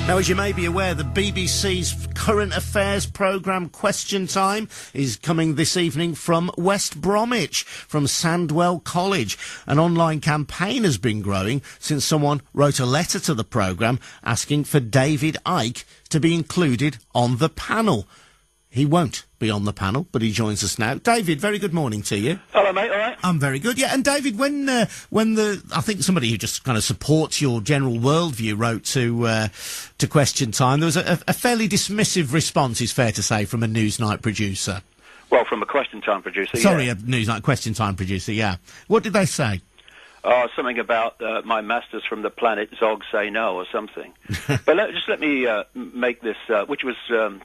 Now, as you may be aware, the BBC's current affairs programme Question Time is coming this evening from West Bromwich, from Sandwell College. An online campaign has been growing since someone wrote a letter to the programme asking for David Icke to be included on the panel. He won't be on the panel, but he joins us now. David, very good morning to you. Hello, mate, all right? I'm very good, yeah. And David, when I think somebody who just kind of supports your general worldview wrote to Question Time, there was a fairly dismissive response, is fair to say, from a Newsnight producer. Well, from a Question Time producer, Sorry, yeah. a Newsnight Question Time producer, yeah. What did they say? Something about my masters from the planet Zog say no or something. But let me make this, which was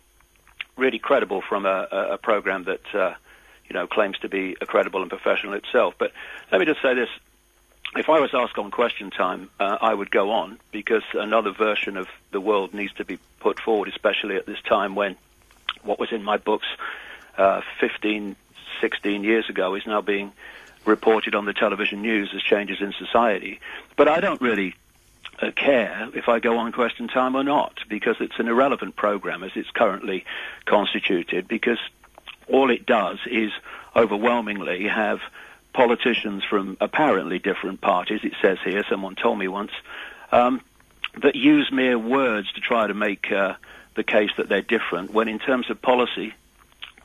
really credible from a program that claims to be credible and professional itself. But let me just say this: if I was asked on Question Time, I would go on, because another version of the world needs to be put forward, especially at this time when what was in my books 15, 16 years ago is now being reported on the television news as changes in society. But I don't really care if I go on Question Time or not, because it's an irrelevant program as it's currently constituted, because all it does is overwhelmingly have politicians from apparently different parties, it says here, someone told me once, that use mere words to try to make the case that they're different, when in terms of policy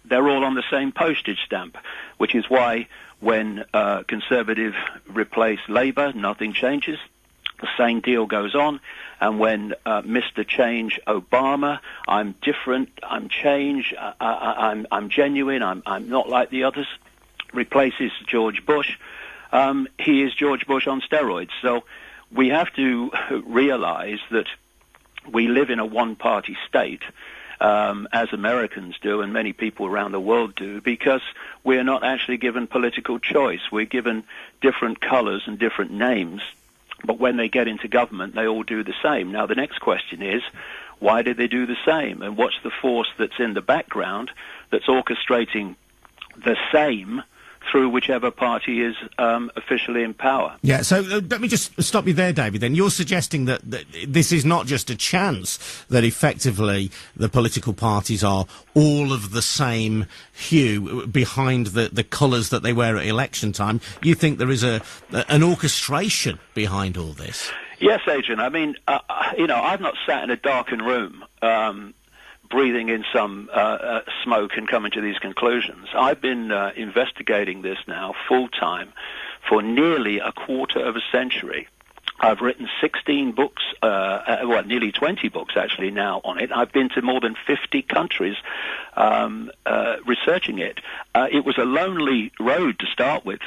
they're all on the same postage stamp, which is why when Conservative replace Labour, nothing changes. The same deal goes on, and when Mr. Change Obama, I'm different, I'm change, I'm genuine, I'm not like the others, replaces George Bush, he is George Bush on steroids. So we have to realize that we live in a one-party state, as Americans do and many people around the world do, because we're not actually given political choice. We're given different colors and different names. But when they get into government, they all do the same. Now, the next question is, why do they do the same? And what's the force that's in the background that's orchestrating the same through whichever party is officially in power? Yeah, so let me just stop you there, David, then. You're suggesting that this is not just a chance, that effectively the political parties are all of the same hue behind the colours that they wear at election time. You think there is an orchestration behind all this? Yes, Adrian. I mean, I've not sat in a darkened room breathing in some smoke and coming to these conclusions. I've been investigating this now full-time for nearly a quarter of a century. I've written 16 books, nearly 20 books actually now on it. I've been to more than 50 countries researching it. It was a lonely road to start with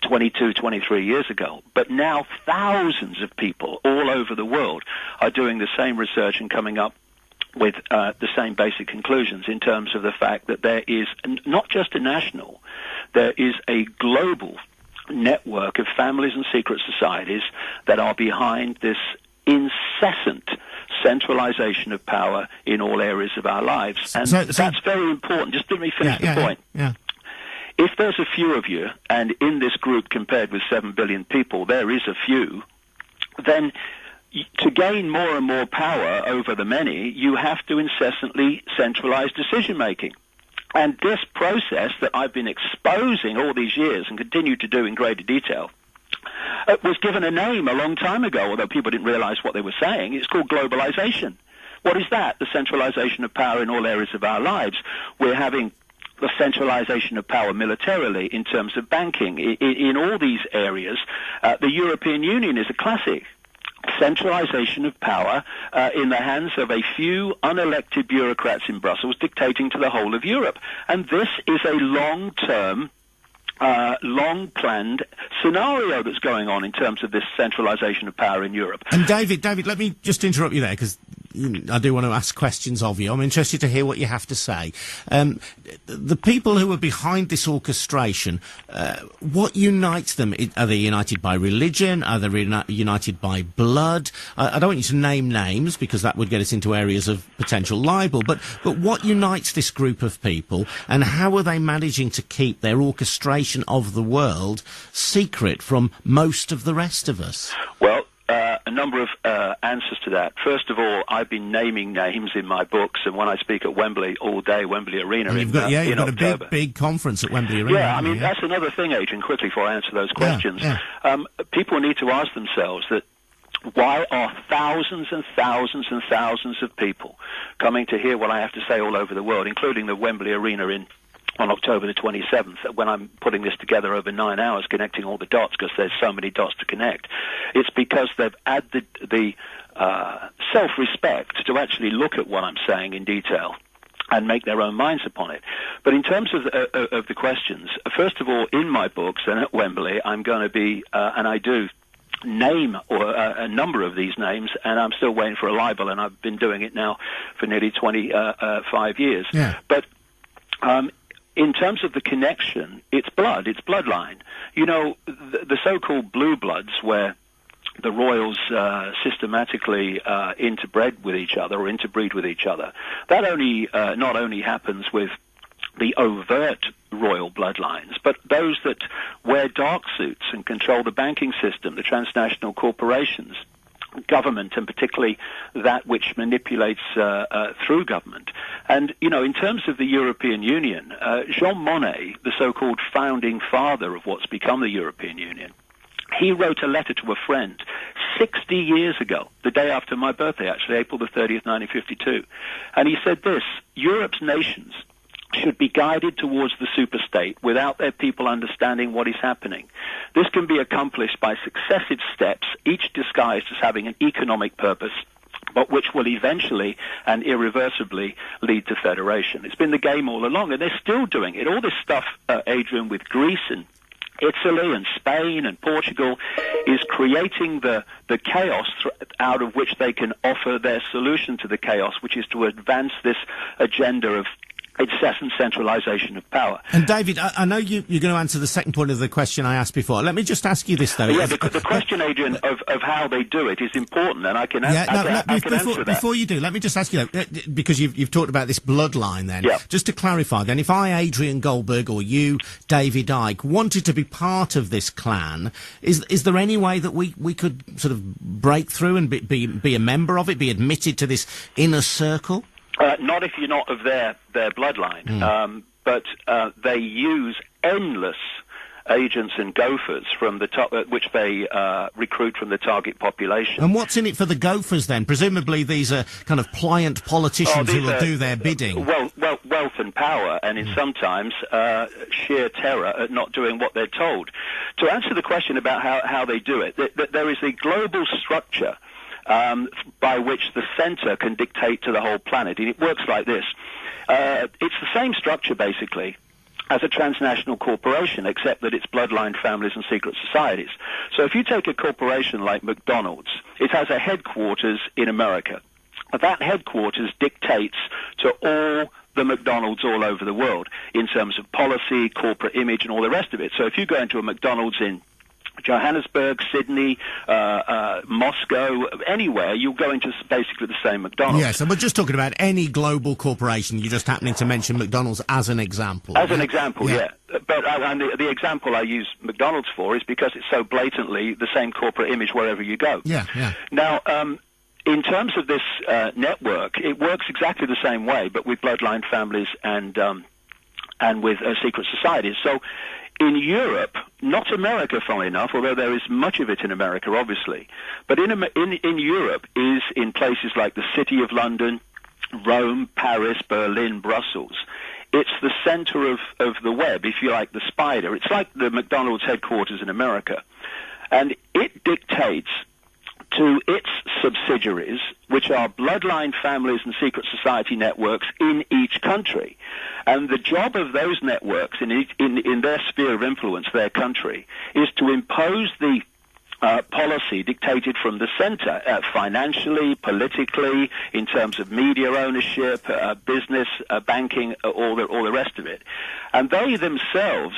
22, 23 years ago, but now thousands of people all over the world are doing the same research and coming up with the same basic conclusions in terms of the fact that there is not just a national, there is a global network of families and secret societies that are behind this incessant centralization of power in all areas of our lives. And that's very important. Just let me finish the point. Yeah. If there's a few of you, and in this group compared with 7 billion people, there is a few, then to gain more and more power over the many, you have to incessantly centralize decision-making. And this process that I've been exposing all these years and continue to do in greater detail was given a name a long time ago, although people didn't realize what they were saying. It's called globalization. What is that? The centralization of power in all areas of our lives. We're having the centralization of power militarily, in terms of banking. In all these areas, the European Union is a classic. Centralization of power in the hands of a few unelected bureaucrats in Brussels dictating to the whole of Europe. And this is a long-term, long-planned scenario that's going on in terms of this centralization of power in Europe. And David, let me just interrupt you there, because I do want to ask questions of you. I'm interested to hear what you have to say. The people who are behind this orchestration, what unites them? Are they united by religion? Are they united by blood? I don't want you to name names, because that would get us into areas of potential libel. But what unites this group of people, and how are they managing to keep their orchestration of the world secret from most of the rest of us? Well, number of answers to that. First of all, I've been naming names in my books, and when I speak at Wembley all day, Wembley Arena in October. You've got a big conference at Wembley Arena. Yeah, I mean, that's another thing, Adrian, quickly before I answer those questions. People need to ask themselves that why are thousands and thousands and thousands of people coming to hear what I have to say all over the world, including the Wembley Arena on October the 27th, when I'm putting this together over 9 hours, connecting all the dots, because there's so many dots to connect. It's because they've added the self-respect to actually look at what I'm saying in detail and make their own minds upon it. But in terms of the questions, first of all, in my books and at Wembley, I'm going to be, and I do name a number of these names, and I'm still waiting for a libel, and I've been doing it now for nearly 25 years. Yeah. But in terms of the connection, it's bloodline. You know, the so-called blue bloods, where the royals systematically interbreed with each other, that not only happens with the overt royal bloodlines, but those that wear dark suits and control the banking system, the transnational corporations, government, and particularly that which manipulates through government. And, you know, in terms of the European Union, Jean Monnet, the so-called founding father of what's become the European Union, he wrote a letter to a friend 60 years ago, the day after my birthday, actually, April the 30th, 1952. And he said this: Europe's nations should be guided towards the superstate without their people understanding what is happening. This can be accomplished by successive steps, each disguised as having an economic purpose, but which will eventually and irreversibly lead to federation. It's been the game all along, and they're still doing it. All this stuff, Adrian, with Greece and Italy and Spain and Portugal is creating the chaos out of which they can offer their solution to the chaos, which is to advance this agenda of incessant centralization of power. And David, I know you're going to answer the second point of the question I asked before. Let me just ask you this, though. Yeah, the question, Adrian, of how they do it is important, and I can answer that. Before you do, let me just ask you, because you've talked about this bloodline then. Yeah. Just to clarify, then, if I, Adrian Goldberg, or you, David Icke, wanted to be part of this clan, is there any way that we could sort of break through and be a member of it, be admitted to this inner circle? Not if you're not of their bloodline, but they use endless agents and gophers from the top, which they recruit from the target population. And what's in it for the gophers then? Presumably these are kind of pliant politicians who will do their bidding. Wealth and power, and in sometimes sheer terror at not doing what they're told. To answer the question about how they do it, there is a global structure by which the center can dictate to the whole planet. And it works like this. It's the same structure, basically, as a transnational corporation, except that it's bloodline families and secret societies. So if you take a corporation like McDonald's, it has a headquarters in America. That headquarters dictates to all the McDonald's all over the world in terms of policy, corporate image, and all the rest of it. So if you go into a McDonald's in Johannesburg, Sydney, Moscow, anywhere, you'll go into basically the same McDonald's. Yes, and we're just talking about any global corporation. You're just happening to mention McDonald's as an example. As an example, yeah. But and the example I use McDonald's for is because it's so blatantly the same corporate image wherever you go. Yeah. Now, in terms of this network, it works exactly the same way, but with bloodline families and with secret societies. So in Europe, not America, funnily enough, although there is much of it in America, obviously, but in Europe is in places like the City of London, Rome, Paris, Berlin, Brussels. It's the center of the web, if you like, the spider. It's like the McDonald's headquarters in America. And it dictates to its subsidiaries, which are bloodline families and secret society networks in each country. And the job of those networks in their sphere of influence, their country, is to impose the policy dictated from the center, financially, politically, in terms of media ownership, business, banking, all the rest of it. And they themselves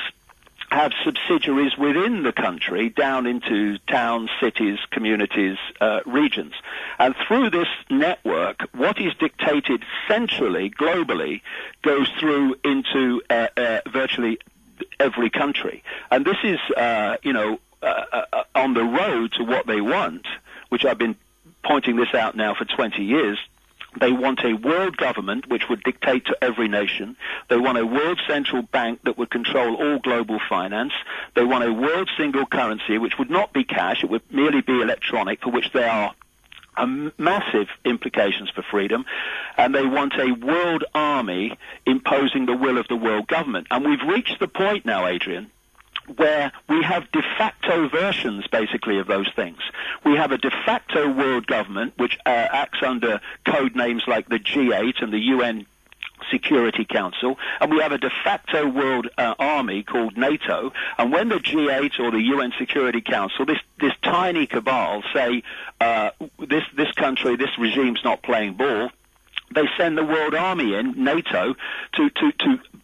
have subsidiaries within the country down into towns, cities, communities, regions. And through this network, what is dictated centrally, globally, goes through into virtually every country. And this is, on the road to what they want, which I've been pointing this out now for 20 years. They want a world government which would dictate to every nation. They want a world central bank that would control all global finance. They want a world single currency which would not be cash, it would merely be electronic, for which there are massive implications for freedom. And they want a world army imposing the will of the world government. And we've reached the point now, Adrian, where we have de facto versions, basically, of those things. We have a de facto world government which acts under code names like the G8 and the UN Security Council, and we have a de facto world army called NATO. And when the G8 or the UN Security Council, this tiny cabal, say this country, this regime's not playing ball, they send the world army in, NATO, to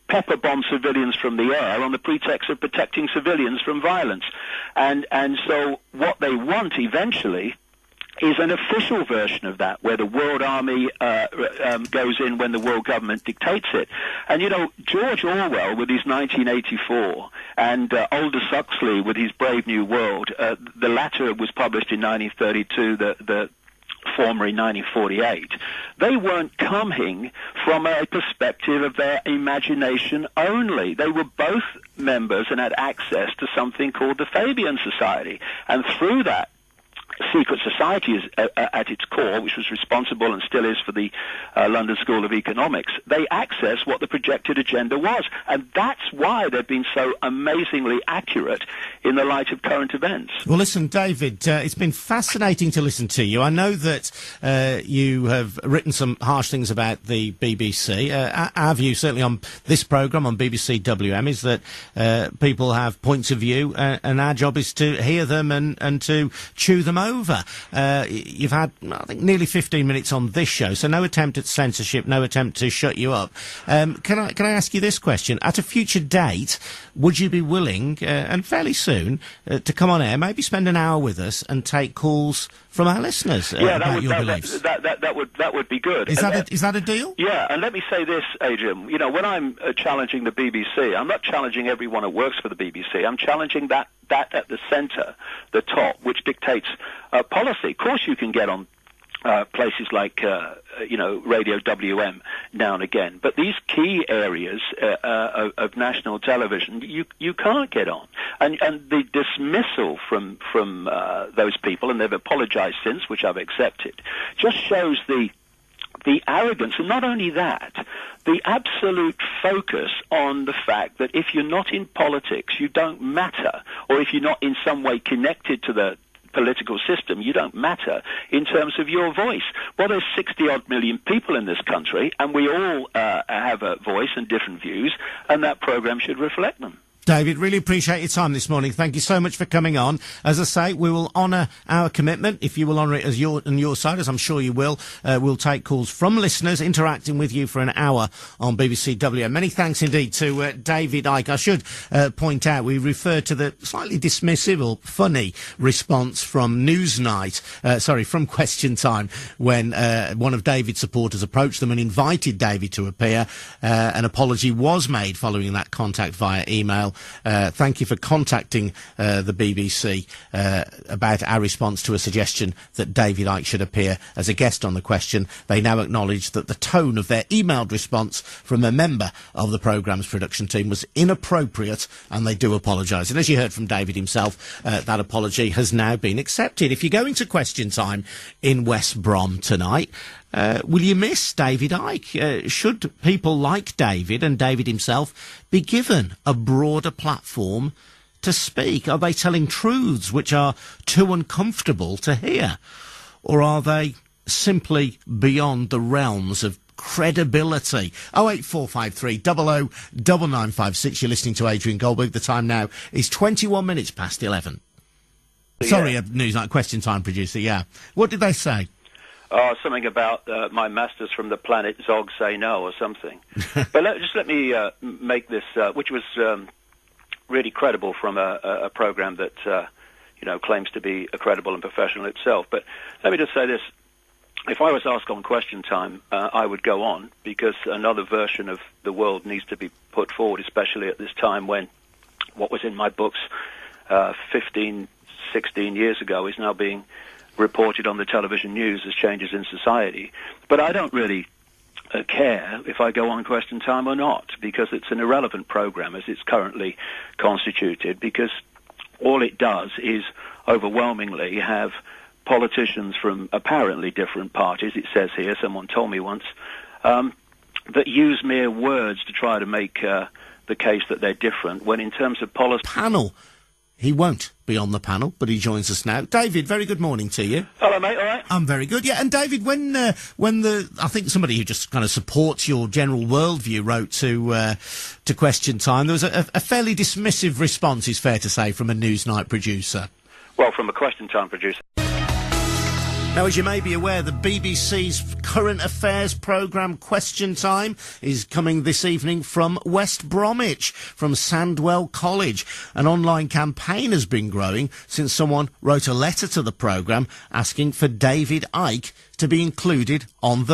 pepper bomb civilians from the air on the pretext of protecting civilians from violence. And so what they want eventually is an official version of that, where the world army goes in when the world government dictates it. And, you know, George Orwell with his 1984 and Aldous Huxley with his Brave New World, the latter was published in 1932, the former in 1948, they weren't coming from a perspective of their imagination only. They were both members and had access to something called the Fabian Society. And through that, secret society is at its core, which was responsible and still is for the London School of Economics. They access what the projected agenda was, and that's why they've been so amazingly accurate in the light of current events. Well, listen, David, it's been fascinating to listen to you. I know that you have written some harsh things about the BBC. Our view, certainly on this programme, on BBC WM, is that people have points of view, and our job is to hear them and to chew them over. You've had, I think, nearly 15 minutes on this show, so no attempt at censorship, no attempt to shut you up. Can I ask you this question? At a future date, would you be willing, and fairly soon, to come on air, maybe spend an hour with us and take calls from our listeners about your beliefs? That would be good. Is that a deal? Yeah, and let me say this, Adrian. You know, when I'm challenging the BBC, I'm not challenging everyone who works for the BBC. I'm challenging that at the centre, the top, which dictates policy. Of course, you can get on places like, Radio WM now and again. But these key areas of national television, you can't get on. And the dismissal from those people, and they've apologized since, which I've accepted, just shows the arrogance, and not only that, the absolute focus on the fact that if you're not in politics, you don't matter, or if you're not in some way connected to the political system, you don't matter in terms of your voice. Well, there's 60-odd million people in this country, and we all have a voice and different views, and that program should reflect them. David, really appreciate your time this morning. Thank you so much for coming on. As I say, we will honour our commitment. If you will honour it on your side, as I'm sure you will, we'll take calls from listeners interacting with you for an hour on BBC WM. Many thanks indeed to David Icke. I should point out, we referred to the slightly dismissive or funny response from from Question Time, when one of David's supporters approached them and invited David to appear. An apology was made following that contact via email. Thank you for contacting the BBC about our response to a suggestion that David Icke should appear as a guest on the question. They now acknowledge that the tone of their emailed response from a member of the programme's production team was inappropriate, and they do apologise. And as you heard from David himself, that apology has now been accepted. If you're going to Question Time in West Brom tonight, will you miss David Icke? Should people like David and David himself be given a broader platform to speak? Are they telling truths which are too uncomfortable to hear? Or are they simply beyond the realms of credibility? 08453 00 9956. You're listening to Adrian Goldberg. The time now is 21 minutes past 11. Yeah. Sorry, News Night Question Time producer, yeah. What did they say? Something about my masters from the planet Zog say no or something. But let me make this, which was really credible from a program that claims to be credible and professional itself. But let me just say this. If I was asked on Question Time, I would go on, because another version of the world needs to be put forward, especially at this time when what was in my books 15, 16 years ago is now being reported on the television news as changes in society. But I don't really care if I go on Question Time or not, because it's an irrelevant program as it's currently constituted, because all it does is overwhelmingly have politicians from apparently different parties, it says here, someone told me once, that use mere words to try to make the case that they're different, when in terms of policy... Panel. He won't be on the panel, but he joins us now. David, very good morning to you. Hello, mate, all right? I'm very good, yeah. And David, when I think somebody who just kind of supports your general worldview wrote to Question Time, there was a fairly dismissive response, it's fair to say, from a Newsnight producer. Well, from a Question Time producer. Now, as you may be aware, the BBC's current affairs programme Question Time is coming this evening from West Bromwich, from Sandwell College. An online campaign has been growing since someone wrote a letter to the programme asking for David Icke to be included on the